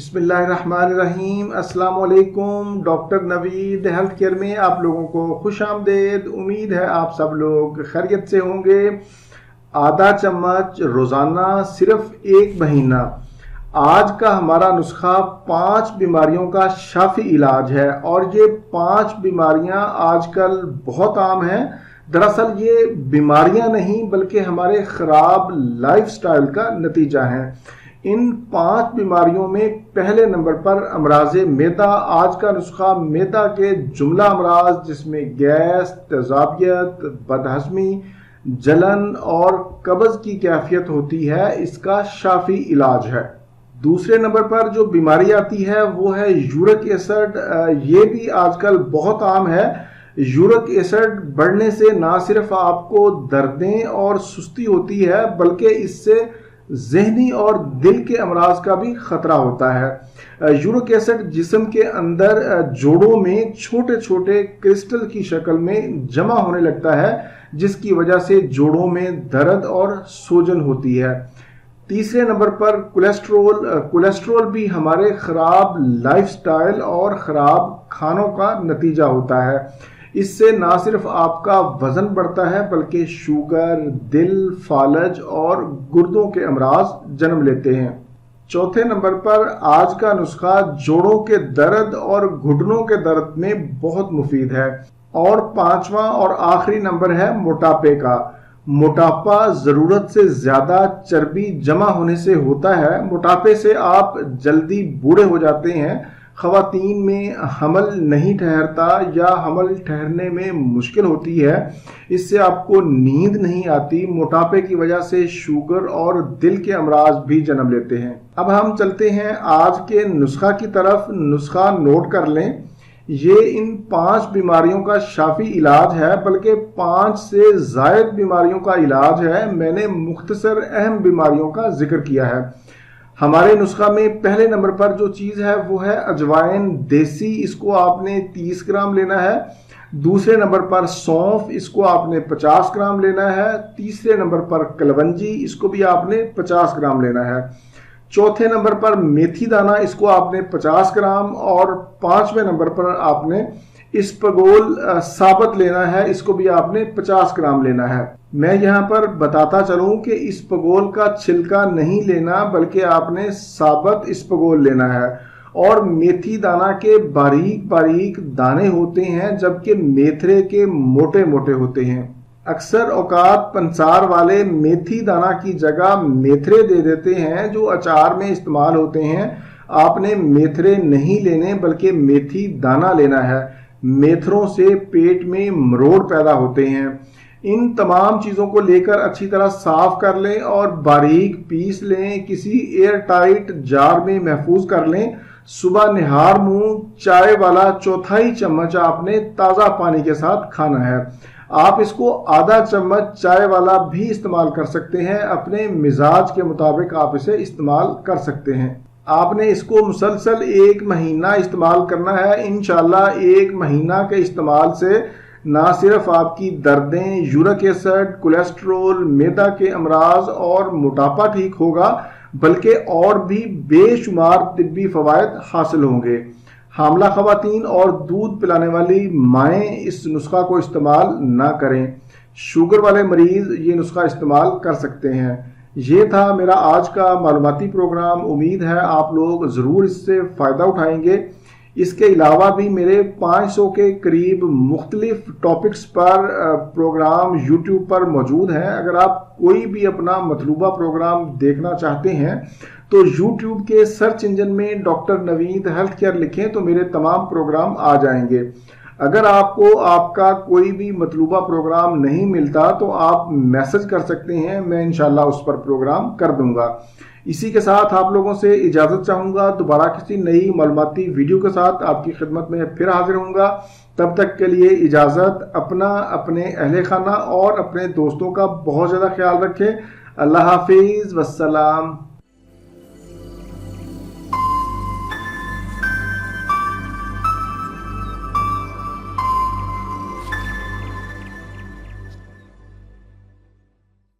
बिस्मिल्लाहिर्रहमानिर्रहीम। अस्सलाम वालेकुम। डॉक्टर नवीद हेल्थ केयर में आप लोगों को खुश आमदेद। उम्मीद है आप सब लोग खैरियत से होंगे। आधा चम्मच रोज़ाना सिर्फ 1 महीना, आज का हमारा नुस्खा 5 बीमारियों का शाफी इलाज है। और ये 5 बीमारियां आजकल बहुत आम हैं। दरअसल ये बीमारियां नहीं बल्कि हमारे ख़राब लाइफस्टाइल का नतीजा है। इन 5 बीमारियों में पहले नंबर पर अमराज़े मैदा। आज का नुस्खा मैदा के जुमला अमराज जिसमें गैस, तेज़ाबियत, बदहज़मी, जलन और कब्ज़ की कैफियत होती है, इसका शाफी इलाज है। दूसरे नंबर पर जो बीमारी आती है वो है यूरिक एसिड। ये भी आजकल बहुत आम है। यूरिक एसिड बढ़ने से ना सिर्फ आपको दर्दें और सुस्ती होती है बल्कि इससे ज़हनी और दिल के अमराज का भी खतरा होता है। यूरिक एसिड जिस्म के अंदर जोड़ों में छोटे छोटे क्रिस्टल की शक्ल में जमा होने लगता है, जिसकी वजह से जोड़ों में दर्द और सूजन होती है। तीसरे नंबर पर कोलेस्ट्रॉल भी हमारे ख़राब लाइफस्टाइल और ख़राब खानों का नतीजा होता है। इससे ना सिर्फ आपका वजन बढ़ता है बल्कि शुगर, दिल, फालज और गुर्दों के अमराज जन्म लेते हैं। चौथे नंबर पर आज का नुस्खा जोड़ों के दर्द और घुटनों के दर्द में बहुत मुफीद है। और 5वां और आखिरी नंबर है मोटापे का। मोटापा ज़रूरत से ज़्यादा चर्बी जमा होने से होता है। मोटापे से आप जल्दी बूढ़े हो जाते हैं। ख़वातीन में हमल नहीं ठहरता या हमल ठहरने में मुश्किल होती है। इससे आपको नींद नहीं आती। मोटापे की वजह से शुगर और दिल के अमराज भी जन्म लेते हैं। अब हम चलते हैं आज के नुस्खा की तरफ। नुस्खा नोट कर लें। ये इन 5 बीमारियों का शाफी इलाज है, बल्कि 5 से ज़ायद बीमारियों का इलाज है। मैंने मुख्तसर अहम बीमारियों का जिक्र किया है। हमारे नुस्खा में पहले नंबर पर जो चीज़ है वो है अजवाइन देसी। इसको आपने 30 ग्राम लेना है। दूसरे नंबर पर सौंफ, इसको आपने 50 ग्राम लेना है। तीसरे नंबर पर कलवंजी, इसको भी आपने 50 ग्राम लेना है। चौथे नंबर पर मेथी दाना, इसको आपने 50 ग्राम। और 5वें नंबर पर आपने इसबगोल साबुत लेना है। इसको भी आपने 50 ग्राम लेना है। मैं यहाँ पर बताता चलूँ कि इसबगोल का छिलका नहीं लेना बल्कि आपने साबुत इसबगोल लेना है। और मेथी दाना के बारीक बारीक दाने होते हैं जबकि मेथरे के मोटे मोटे होते हैं। अक्सर औकात पंसार वाले मेथी दाना की जगह मेथरे दे देते हैं जो अचार में इस्तेमाल होते हैं। आपने मेथरे नहीं लेने बल्कि मेथी दाना लेना है। मेथरों से पेट में मरोड़ पैदा होते हैं। इन तमाम चीज़ों को लेकर अच्छी तरह साफ कर लें और बारीक पीस लें। किसी एयर टाइट जार में महफूज कर लें। सुबह निहार मुंह चाय वाला 1/4 चम्मच आपने ताज़ा पानी के साथ खाना है। आप इसको आधा चम्मच चाय वाला भी इस्तेमाल कर सकते हैं। अपने मिजाज के मुताबिक आप इसे इस्तेमाल कर सकते हैं। आपने इसको मुसलसल 1 महीना इस्तेमाल करना है। इंशाल्लाह 1 महीना के इस्तेमाल से ना सिर्फ आपकी दर्दें, यूरिक एसिड, कोलेस्ट्रॉल, मैदा के अमराज और मोटापा ठीक होगा बल्कि और भी बेशुमार तिब्बी फ़वायद हासिल होंगे। हामला ख़वातीन और दूध पिलाने वाली माएँ इस नुस्खा को इस्तेमाल ना करें। शुगर वाले मरीज़ ये नुस्खा इस्तेमाल कर सकते हैं। ये था मेरा आज का मालूमाती प्रोग्राम। उम्मीद है आप लोग ज़रूर इससे फ़ायदा उठाएंगे। इसके अलावा भी मेरे 500 के करीब मुख्तलिफ टॉपिक्स पर प्रोग्राम यूट्यूब पर मौजूद हैं। अगर आप कोई भी अपना मतलूबा प्रोग्राम देखना चाहते हैं तो यूट्यूब के सर्च इंजन में डॉक्टर नवीद हेल्थ केयर लिखें तो मेरे तमाम प्रोग्राम आ जाएंगे। अगर आपको आपका कोई भी मतलूबा प्रोग्राम नहीं मिलता तो आप मैसेज कर सकते हैं, मैं इंशाल्लाह उस पर प्रोग्राम कर दूंगा। इसी के साथ आप लोगों से इजाज़त चाहूँगा। दोबारा किसी नई मालूमाती वीडियो के साथ आपकी खिदमत में फिर हाजिर होऊंगा। तब तक के लिए इजाज़त। अपना, अपने अहले खाना और अपने दोस्तों का बहुत ज़्यादा ख्याल रखें। अल्लाह हाफिज़, वस्सलाम।